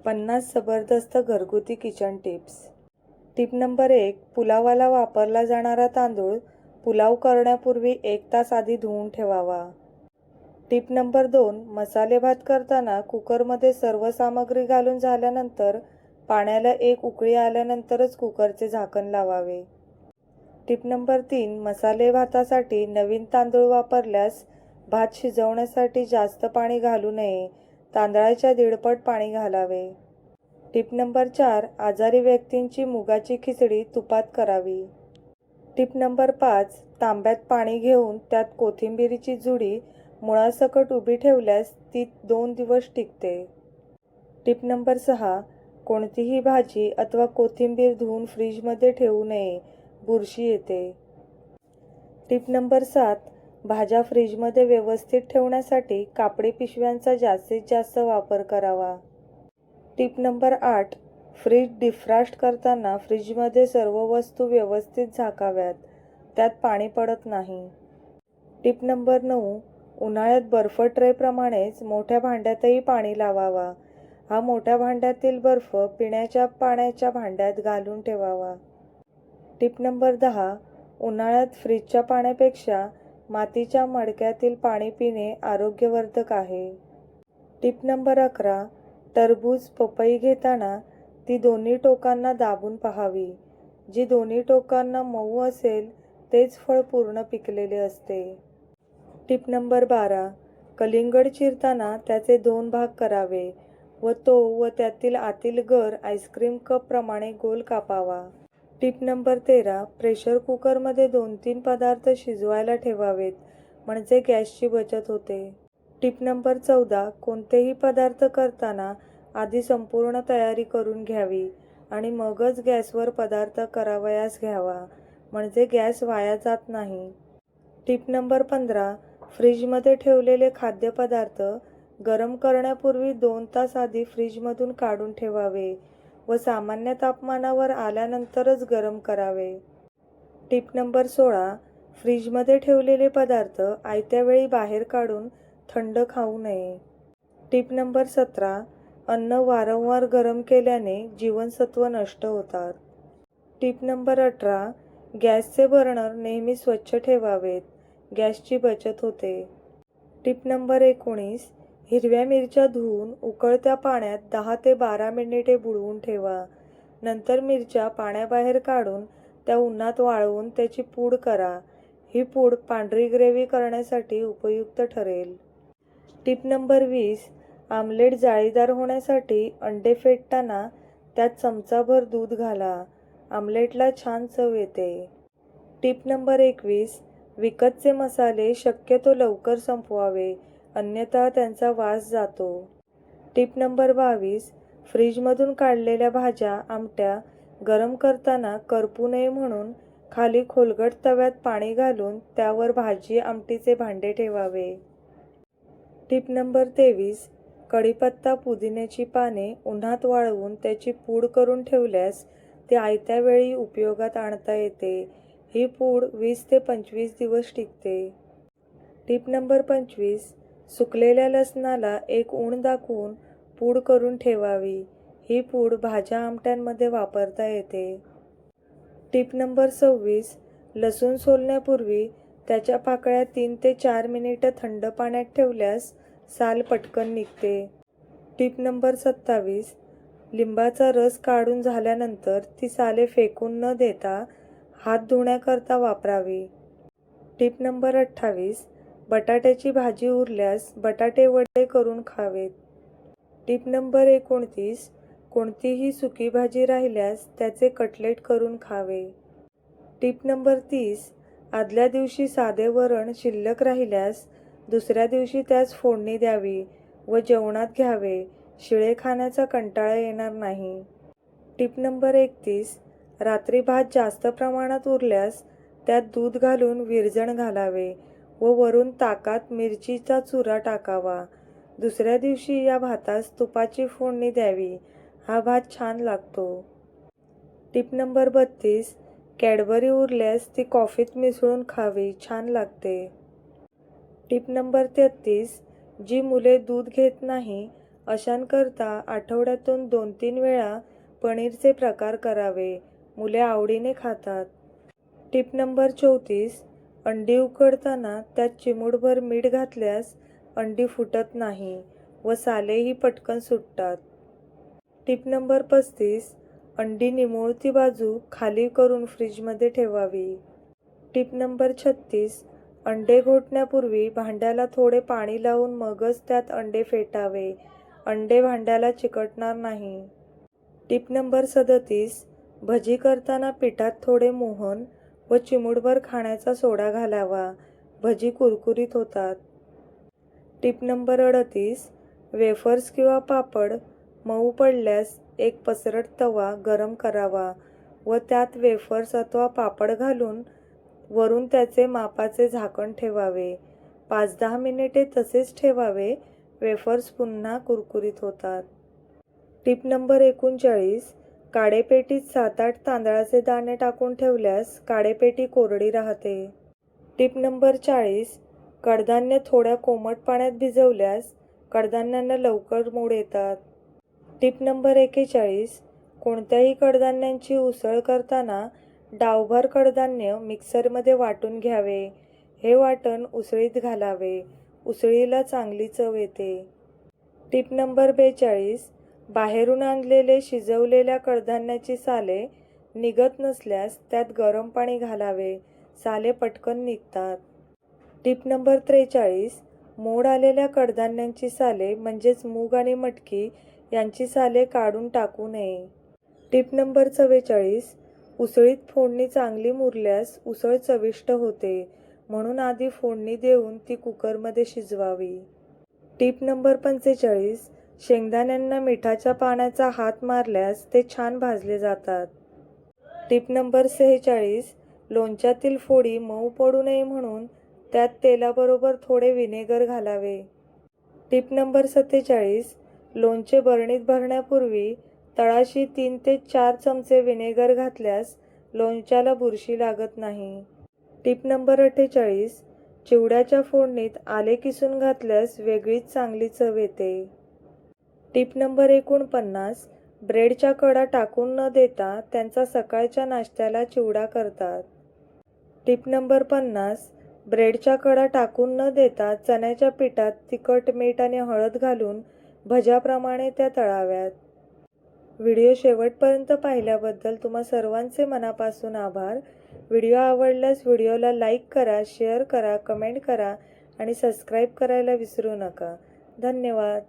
50 जबरदस्त घरगुती kitchen tips. Tip number 1. पुलावाला वापरला जाणारा तांदूळ पुलाव करण्यापूर्वी 1 तास आधी धुवून ठेवावा. Tip number 2. मसाले भात करताना कुकरमध्ये सर्व सामग्री घालून झाल्यानंतर पाण्याला 1 उकळी आल्यानंतरच कुकरचे झाकण लावावे. Tip number 3. मसाले भातासाठी नवीन तांदूळ वापरल्यास भात शिजवण्यासाठी जास्त पाणी घालू नये, तांदळाच्या 1.5 पट पाणी घालावे. Tip number 4. आजारी व्यक्तींची मुगाची खिचडी तुपात करावी. Tip number 5. तांब्यात पाणी घेऊन त्यात कोथिंबीरीची जुडी मुळासकट उभी ठेवल्यास ती 2 दिवस टिकते. Tip number 6. कोणतीही भाजी अथवा कोथिंबीर धुवून फ्रीजमध्ये ठेवू नये, बुरशी येते. Tip number 7. भाज्या फ्रीजमध्ये व्यवस्थित ठेवण्यासाठी कापडी पिशव्यांचा जास्तीत जास्त वापर करावा. Tip number 8. फ्रीज डिफ्रॉस्ट करताना फ्रीजमध्ये सर्व वस्तू व्यवस्थित झाकाव्यात, त्यात पाणी पडत नाही. Tip number 9. उन्हाळ्यात बर्फ ट्रेप्रमाणेच मोठ्या भांड्यातही पाणी लावावा. हा मोठ्या भांड्यातील बर्फ पिण्याच्या पाण्याच्या भांड्यात घालून ठेवावा. Tip number 10. उन्हाळ्यात फ्रीजच्या पाण्यापेक्षा मातीच्या मडक्यातील पाणी पिणे आरोग्यवर्धक आहे. Tip number 11. टरबूज, पपई घेताना ती दोन्ही टोकांना दाबून पाहावी. जी दोन्ही टोकांना मऊ असेल तेच फळ पूर्ण पिकलेले असते. Tip number 12. कलिंगड चिरताना त्याचे 2 भाग करावे व तो व त्यातील आतील गर आईस्क्रीम कप प्रमाणे गोल कापावा. Tip number 13. प्रेशर कुकरमध्ये 2-3 पदार्थ शिजवायला ठेवावेत, म्हणजे गॅसची बचत होते. Tip number 14. कोणतेही पदार्थ करताना आधी संपूर्ण तयारी करून घ्यावी आणि मगच गॅसवर पदार्थ करावयास घ्यावा, म्हणजे गॅस वाया जात नाही. Tip number 15. फ्रीजमध्ये ठेवलेले खाद्यपदार्थ गरम करण्यापूर्वी 2 तास आधी फ्रीजमधून काढून ठेवावे व सामान्य तापमानावर आल्यानंतरच गरम करावे. Tip number 16. फ्रीजमध्ये ठेवलेले पदार्थ आयत्या वेळी बाहेर काढून थंड खाऊ नये. Tip number 17. अन्न वारंवार गरम केल्याने जीवनसत्व नष्ट होतात. Tip number 18. गॅसचे बर्नर नेहमी स्वच्छ ठेवावेत, गॅसची बचत होते. Tip number 19. हिरव्या मिरच्या धुवून उकळत्या पाण्यात 10 ते 12 मिनिटे बुडवून ठेवा. नंतर मिरच्या पाण्याबाहेर काढून त्या उन्हात वाळवून त्याची पूड करा. ही पूड पांढरी ग्रेव्ही करण्यासाठी उपयुक्त ठरेल. Tip number 20. आमलेट जाळीदार होण्यासाठी अंडे फेटताना त्यात चमचाभर दूध घाला. आमलेटला छान चव येते. Tip number 21. विकतचे मसाले शक्यतो लवकर संपवावे, अन्यथा त्यांचा वास जातो. Tip number 22. फ्रीजमधून काढलेल्या भाज्या, आमट्या गरम करताना करपू नये म्हणून खाली खोलगट तव्यात पाणी घालून त्यावर भाजी आमटीचे भांडे ठेवावे. Tip number 23. कढीपत्ता, पुदिन्याची पाने उन्हात वाळवून त्याची पूड करून ठेवल्यास ती आयत्या वेळी उपयोगात आणता येते. ही पूड 20 ते 25 दिवस टिकते. Tip number 25. सुकलेल्या लसणाला एक ऊन दाखवून पूड करून ठेवावी. ही पूड भाज्या आमट्यांमध्ये वापरता येते. Tip number 26. लसूण सोलण्यापूर्वी त्याच्या पाकळ्या 3 ते 4 मिनिटं थंड पाण्यात ठेवल्यास साल पटकन निघते. Tip number 27. लिंबाचा रस काढून झाल्यानंतर ती साले फेकून न देता हात धुण्याकरता वापरावी. Tip number 28. बटाट्याची भाजी उरल्यास बटाटे वडे करून खावेत. Tip number 29. कोणतीही सुकी भाजी राहिल्यास त्याचे कटलेट करून खावे. Tip number 30. आदल्या दिवशी साधे वरण शिल्लक राहिल्यास दुसऱ्या दिवशी त्यास फोडणी द्यावी व जेवणात घ्यावे. शिळे खाण्याचा कंटाळा येणार नाही. Tip number 31. रात्री भात जास्त प्रमाणात उरल्यास त्यात दूध घालून विरजण घालावे व वरून ताकात मिरचीचा चुरा टाकावा. दुसऱ्या दिवशी या भातास तुपाची फोडणी द्यावी. हा भात छान लागतो. Tip number 32. कॅडबरी उरल्यास ती कॉफीत मिसळून खावी, छान लागते. Tip number 33. जी मुले दूध घेत नाही अशांकरता आठवड्यातून 2-3 वेळा पनीरचे प्रकार करावे. मुले आवडीने खातात. Tip number 34. अंडी उकडताना त्यात चिमूटभर मीठ घातल्यास अंडी फुटत नाही व सालेही पटकन सुटतात. Tip number 35. अंडी निमुळती बाजू खाली करून फ्रीजमध्ये ठेवावी. Tip number 36. अंडे घोटण्यापूर्वी भांड्याला थोडे पाणी लावून मगच त्यात अंडे फेटावे. अंडे भांड्याला चिकटणार नाही. Tip number 37. भजी करताना पिठात थोडे मोहन व चिमूटभर खाण्याचा सोडा घालावा. भजी कुरकुरीत होतात. Tip number 38. वेफर्स किंवा पापड मऊ पडल्यास एक पसरट तवा गरम करावा व त्यात वेफर्स अथवा पापड घालून वरून त्याचे मापाचे झाकण ठेवावे. 5-10 मिनिटे तसेच ठेवावे. वेफर्स पुन्हा कुरकुरीत होतात. Tip number 39. काडेपेटीत 7-8 तांदळाचे दाणे टाकून ठेवल्यास काडेपेटी कोरडी राहते. Tip number 40. कडधान्य थोड्या कोमट पाण्यात भिजवल्यास कडधान्यांना लवकर मोड येतात. Tip number 41. कोणत्याही कडधान्यांची उसळ करताना डावभर कडधान्य मिक्सरमध्ये वाटून घ्यावे. हे वाटण उसळीत घालावे. उसळीला चांगली चव येते. Tip number 42. बाहेरून आणलेले शिजवलेल्या कडधान्याची साले निघत नसल्यास त्यात गरम पाणी घालावे. साले पटकन निघतात. Tip number 43. मोड आलेल्या कडधान्यांची साले म्हणजेच मूग आणि मटकी यांची साले काढून टाकू नये. Tip number 44. उसळीत फोडणी चांगली मुरल्यास उसळ चविष्ट होते, म्हणून आधी फोडणी देऊन ती कुकरमध्ये शिजवावी. Tip number 45. शेंगदाण्यांना मिठाच्या पाण्याचा हात मारल्यास ते छान भाजले जातात. Tip number 46. लोणच्यातील फोडी मऊ पडू नये म्हणून त्यात तेलाबरोबर थोडे व्हिनेगर घालावे. Tip number 47. लोणचे बरणीत भरण्यापूर्वी तळाशी 3 ते 4 चमचे व्हिनेगर घातल्यास लोणच्याला बुरशी लागत नाही. Tip number 48. चिवड्याच्या फोडणीत आले किसून घातल्यास वेगळीच चांगली चव येते. Tip number 49. ब्रेडच्या कडा टाकून न देता त्यांचा सकाळच्या नाश्त्याला चिवडा करतात. Tip number 50. ब्रेडच्या कडा टाकून न देता चण्याच्या पिठात तिखट, मीठ आणि हळद घालून भज्याप्रमाणे त्या तळाव्यात. व्हिडिओ शेवटपर्यंत पाहिल्याबद्दल तुम्हा सर्वांचे मनापासून आभार. व्हिडिओ आवडल्यास व्हिडिओला लाईक करा, शेअर करा, कमेंट करा आणि सबस्क्राईब करायला विसरू नका. धन्यवाद.